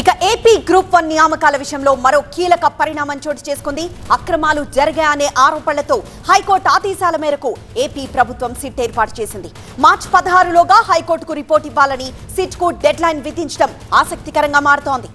ఇక AP group 1 నియామకాల విషయంలో మరో కీలక పరిణామం చోటు చేసుకుంది. అక్రమాలు జరిగాయనే ఆరోపణలతో హైకోర్టు ఆదేశాల మేరకు ఏపీ ప్రభుత్వం సిట్ ఏర్పాటు చేసింది. మార్చి 16లోగా హైకోర్టుకు రిపోర్ట్ ఇవ్వాలని సిట్కు డెడ్లైన్ విధించడం ఆసక్తికరంగా మారుతోంది.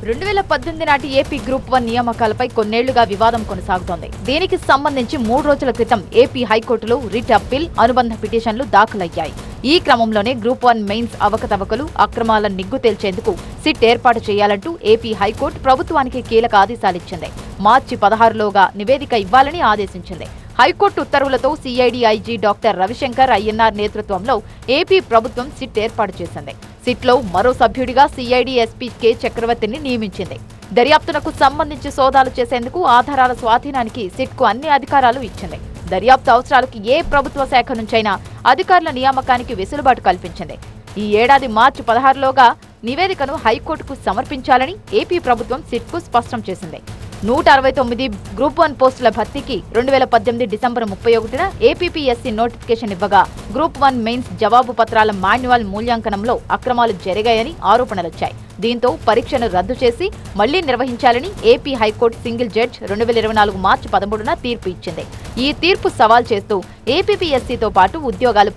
2018 నాటి ఏపీ గ్రూప్ 1 నియామకాలపై కొన్నేళ్లుగా వివాదం కొనసాగుతోంది. దీనికి సంబంధించి 3 రోజుల క్రితం ఏపీ హైకోర్టులో రిట్ అప్పీల్, అనుబంధ పిటిషన్లు దాఖలయ్యాయి. ఈ క్రమంలోనే గ్రూప్ 1 మెయిన్స్ అవకతవకలు, అక్రమాలను నిగ్గు తేల్చేందుకు సిట్ ఏర్పాటు చేయాలంటూ ఏపీ హైకోర్టు ప్రభుత్వానికి కీలక ఆదేశాలిచ్చింది. మార్చి 16లోగా నివేదిక ఇవ్వాలని ఆదేశించింది. హైకోర్టు ఉత్తర్వులతో సిఐడి ఐజీ డాక్టర్ రవిశంకర్ ఐఎన్ఆర్ నేతృత్వంలో ఏపీ ప్రభుత్వం సిట్ ఏర్పాటు చేసింది. సిట్లో మరో సభ్యుడిగా సిఐడి ఎస్పీ కె చక్రవర్తిని నియమించింది. దర్యాప్తునకు సంబంధించి సోదాలు చేసేందుకు, ఆధారాల స్వాధీనానికి సిట్కు అన్ని అధికారాలు ఇచ్చింది. దర్యాప్తు అవసరాలకు ఏ ప్రభుత్వ శాఖ నుంచైనా అధికారుల నియామకానికి వెసులుబాటు కల్పించింది. ఈ ఏడాది మార్చి 16లోగా నివేదికను హైకోర్టుకు సమర్పించాలని ఏపీ ప్రభుత్వం సిట్కు స్పష్టం చేసింది. 169 గ్రూప్ 1 పోస్టుల భర్తీకి 2018 డిసెంబర్ 31న ఏపీపీఎస్సీ నోటిఫికేషన్ ఇవ్వగా గ్రూప్ 1 మెయిన్స్ జవాబు పత్రాల మాన్యువల్ మూల్యాంకనంలో అక్రమాలు జరిగాయని ఆరోపణలొచ్చాయి. దీంతో పరీక్షను రద్దు చేసి మళ్లీ నిర్వహించాలని ఏపీ హైకోర్టు సింగిల్ జడ్జ్ 2024 మార్చి 13న తీర్పు ఇచ్చింది. ఈ తీర్పు సవాల్ చేస్తూ ఏపీపీఎస్సీతో పాటు ఉద్యోగాలు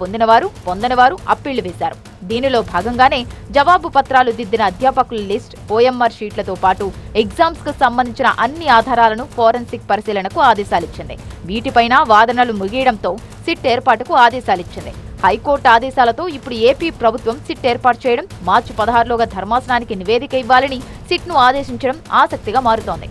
పొందనివారు అప్పీళ్లు వేశారు. దీనిలో భాగంగానే జవాబు పత్రాలు దిద్దిన అధ్యాపకుల లిస్ట్, ఓఎంఆర్ షీట్లతో పాటు ఎగ్జామ్స్ కు సంబంధించిన అన్ని ఆధారాలను ఫోరెన్సిక్ పరిశీలనకు ఆదేశాలిచ్చింది. వీటిపైన వాదనలు ముగియడంతో సిట్ ఏర్పాటుకు ఆదేశాలిచ్చింది. హైకోర్టు ఆదేశాలతో ఇప్పుడు ఏపీ ప్రభుత్వం సిట్ ఏర్పాటు చేయడం, మార్చి 16లోగా ధర్మాసనానికి నివేదిక ఇవ్వాలని సిట్ను ఆదేశించడం ఆసక్తిగా మారుతోంది.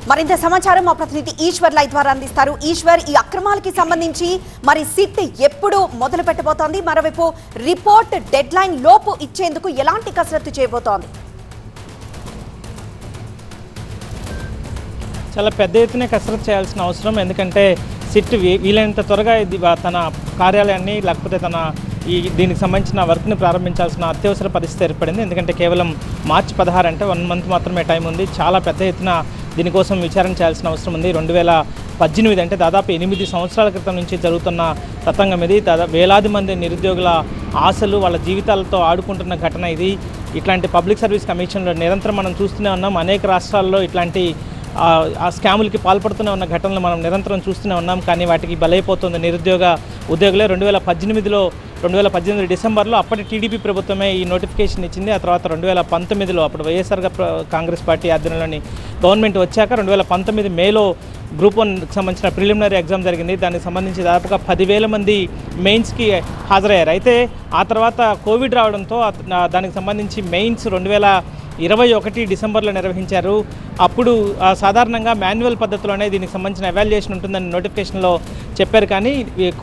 మరింత సమాచారం మా ప్రతినిధి ఈశ్వర్ లైవ్ ద్వారా అందిస్తారు. ఈశ్వర్, ఈ అక్రమాలకి సంబంధించి మరి సిట్ ఎప్పుడు మొదలు పెట్టబోతోంది? మరోవైపు రిపోర్ట్ డెడ్లైన్ లోపు ఇచ్చేందుకు ఎలాంటి కసరత్తు చేయబోతోంది? చాలా పెద్ద ఎత్తున కసరత్తు చేయాల్సిన అవసరం, ఎందుకంటే సిట్ వీలైనంత త్వరగా తన కార్యాలయాన్ని లేకపోతే దీనికి సంబంధించిన వర్క్ని ప్రారంభించాల్సిన అత్యవసర పరిస్థితి ఏర్పడింది. ఎందుకంటే కేవలం మార్చి 16 అంటే 1 మంత్ మాత్రమే టైం ఉంది. చాలా పెద్ద ఎత్తున దీనికోసం విచారణ చేయాల్సిన అవసరం ఉంది. 2018 అంటే దాదాపు 8 సంవత్సరాల క్రితం నుంచి జరుగుతున్న తతంగం ఇది. వేలాది మంది నిరుద్యోగుల ఆశలు, వాళ్ళ జీవితాలతో ఆడుకుంటున్న ఘటన ఇది. ఇట్లాంటి పబ్లిక్ సర్వీస్ కమిషన్లో నిరంతరం మనం చూస్తూనే ఉన్నాం. అనేక రాష్ట్రాల్లో ఇట్లాంటి ఆ స్కాములకి పాల్పడుతూనే ఉన్న ఘటనలు మనం నిరంతరం చూస్తూనే ఉన్నాం. కానీ వాటికి బలైపోతుంది ఉద్యోగులే. 2018 డిసెంబర్లో అప్పటి టీడీపీ ప్రభుత్వమే ఈ నోటిఫికేషన్ ఇచ్చింది. ఆ తర్వాత 2019లో అప్పుడు వైఎస్ఆర్ కాంగ్రెస్ పార్టీ ఆధ్వర్యంలోని గవర్నమెంట్ వచ్చాక 2019 మేలో గ్రూప్ 1కి సంబంధించిన ప్రిలిమినరీ ఎగ్జామ్ జరిగింది. దానికి సంబంధించి దాదాపుగా 10,000 మంది మెయిన్స్కి హాజరయ్యారు. అయితే ఆ తర్వాత కోవిడ్ రావడంతో దానికి సంబంధించి మెయిన్స్ 2021 డిసెంబర్లో నిర్వహించారు. అప్పుడు సాధారణంగా మాన్యువల్ పద్ధతిలోనే దీనికి సంబంధించిన ఎవాల్యుయేషన్ ఉంటుందని నోటిఫికేషన్లో చెప్పారు. కానీ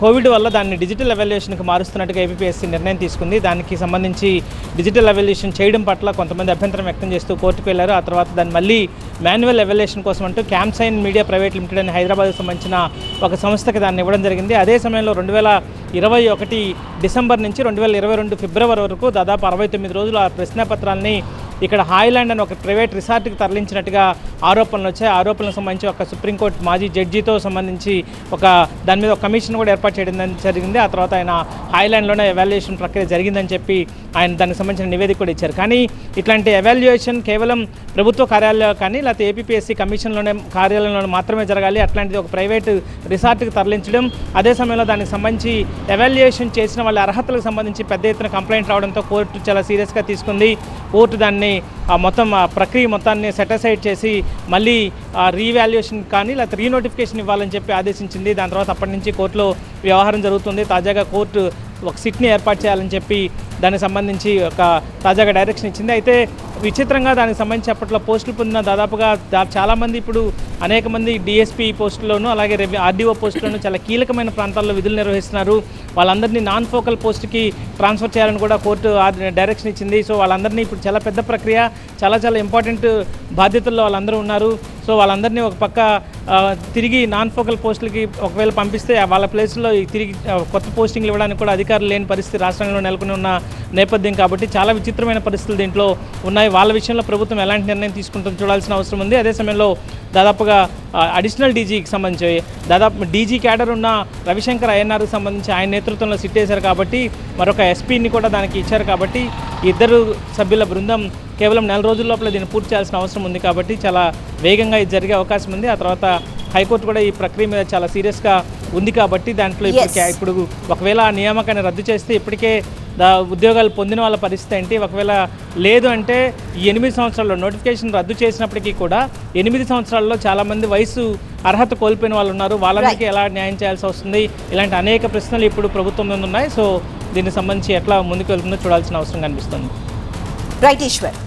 కోవిడ్ వల్ల దాన్ని డిజిటల్ ఎవాల్యుయేషన్కి మారుస్తున్నట్టుగా ఏపీఎస్సీ నిర్ణయం తీసుకుంది. దానికి సంబంధించి డిజిటల్ ఎవాల్యుయేషన్ చేయడం పట్ల కొంతమంది అభ్యంతరం వ్యక్తం చేస్తూ కోర్టుకు వెళ్లారు. ఆ తర్వాత దాన్ని మళ్ళీ మాన్యువల్ ఎవాల్యుయేషన్ కోసం అంటూ క్యాంప్సైన్ మీడియా ప్రైవేట్ లిమిటెడ్ అని హైదరాబాద్కు సంబంధించిన ఒక సంస్థకి దాన్ని ఇవ్వడం జరిగింది. అదే సమయంలో 2021 డిసెంబర్ నుంచి 2022 ఫిబ్రవరి వరకు దాదాపు 69 రోజులు ఆ ప్రశ్నాపత్రాలని ఇక్కడ హాయ్లాండ్ అని ఒక ప్రైవేట్ రిసార్ట్కి తరలించినట్టుగా ఆరోపణలు వచ్చాయి. ఆరోపణలకు సంబంధించి ఒక సుప్రీంకోర్టు మాజీ జడ్జితో సంబంధించి దాని మీద ఒక కమిషన్ కూడా ఏర్పాటు చేయడం జరిగింది. ఆ తర్వాత ఆయన హాయ్లాండ్లోనే ఎవాల్యుయేషన్ ప్రక్రియ జరిగిందని చెప్పి ఆయన దానికి సంబంధించిన నివేదిక కూడా ఇచ్చారు. కానీ ఇట్లాంటి ఎవాల్యుయేషన్ కేవలం ప్రభుత్వ కార్యాలయాలు కానీ లేకపోతే ఏపీఎస్సీ కమిషన్లోనే కార్యాలయంలో మాత్రమే జరగాలి. అట్లాంటిది ఒక ప్రైవేట్ రిసార్ట్కి తరలించడం, అదే సమయంలో దానికి సంబంధించి ఎవాల్యుయేషన్ చేసిన వాళ్ళ అర్హతలకు సంబంధించి పెద్ద ఎత్తున కంప్లైంట్ రావడంతో కోర్టు చాలా సీరియస్గా తీసుకుంది. కోర్టు దాన్ని మొత్తం ప్రక్రియ మొత్తాన్ని సెటిసైడ్ చేసి మళ్ళీ రీవాల్యుయేషన్ కానీ లేకపోతే రీనోటిఫికేషన్ ఇవ్వాలని చెప్పి ఆదేశించింది. దాని తర్వాత అప్పటి నుంచి కోర్టులో వ్యవహారం జరుగుతుంది. తాజాగా కోర్టు ఒక సిట్ని ఏర్పాటు చేయాలని చెప్పి దానికి సంబంధించి తాజాగా డైరెక్షన్ ఇచ్చింది. అయితే విచిత్రంగా దానికి సంబంధించి అప్పట్లో పోస్టులు పొందిన దాదాపుగా చాలామంది ఇప్పుడు అనేక మంది డిఎస్పీ పోస్టుల్లోనూ అలాగే ఆర్డీఓ పోస్టుల్లోనూ చాలా కీలకమైన ప్రాంతాల్లో విధులు నిర్వహిస్తున్నారు. వాళ్ళందరినీ నాన్ ఫోకల్ పోస్ట్కి ట్రాన్స్ఫర్ చేయాలని కూడా కోర్టు డైరెక్షన్ ఇచ్చింది. సో వాళ్ళందరినీ ఇప్పుడు చాలా పెద్ద ప్రక్రియ, చాలా ఇంపార్టెంట్ బాధ్యతల్లో వాళ్ళందరూ ఉన్నారు. సో వాళ్ళందరినీ ఒక పక్క తిరిగి నాన్ ఫోకల్ పోస్టులకి ఒకవేళ పంపిస్తే వాళ్ళ ప్లేస్లో తిరిగి కొత్త పోస్టింగ్లు ఇవ్వడానికి కూడా అధికారులు లేని పరిస్థితి రాష్ట్రంలో నెలకొని ఉన్న నేపథ్యం కాబట్టి చాలా విచిత్రమైన పరిస్థితులు దీంట్లో ఉన్నాయి. వాళ్ళ విషయంలో ప్రభుత్వం ఎలాంటి నిర్ణయం తీసుకుంటుందో చూడాల్సిన అవసరం ఉంది. అదే సమయంలో దాదాపుగా అదేవిధంగా అడిషనల్ డీజీకి సంబంధించి దాదాపు డీజీ క్యాడర్ ఉన్న రవిశంకర్ అయ్యన్నార్కి సంబంధించి ఆయన నేతృత్వంలో సిట్ వేశారు కాబట్టి మరొక ఎస్పీని కూడా దానికి ఇచ్చారు కాబట్టి ఇద్దరు సభ్యుల బృందం కేవలం 4 రోజుల లోపల దీన్ని పూర్తి చేయాల్సిన అవసరం ఉంది కాబట్టి చాలా వేగంగా ఇది జరిగే అవకాశం ఉంది. ఆ తర్వాత హైకోర్టు కూడా ఈ ప్రక్రియ మీద చాలా సీరియస్గా ఉంది కాబట్టి దాంట్లో ఇప్పుడు ఒకవేళ ఆ నియామకాన్ని రద్దు చేస్తే ఇప్పటికే ఉద్యోగాలు పొందిన వాళ్ళ పరిస్థితి ఏంటి, ఒకవేళ లేదు అంటే ఈ 8 సంవత్సరాల్లో నోటిఫికేషన్ రద్దు చేసినప్పటికీ కూడా 8 సంవత్సరాల్లో చాలామంది వయసు అర్హత కోల్పోయిన వాళ్ళు ఉన్నారు, వాళ్ళందరికీ ఎలా న్యాయం చేయాల్సి వస్తుంది, ఇలాంటి అనేక ప్రశ్నలు ఇప్పుడు ప్రభుత్వం మీద ఉన్నాయి. సో దీనికి సంబంధించి ఎట్లా ముందుకు వెళ్తుందో చూడాల్సిన అవసరం కనిపిస్తుంది. రైట్ ఈశ్వర్.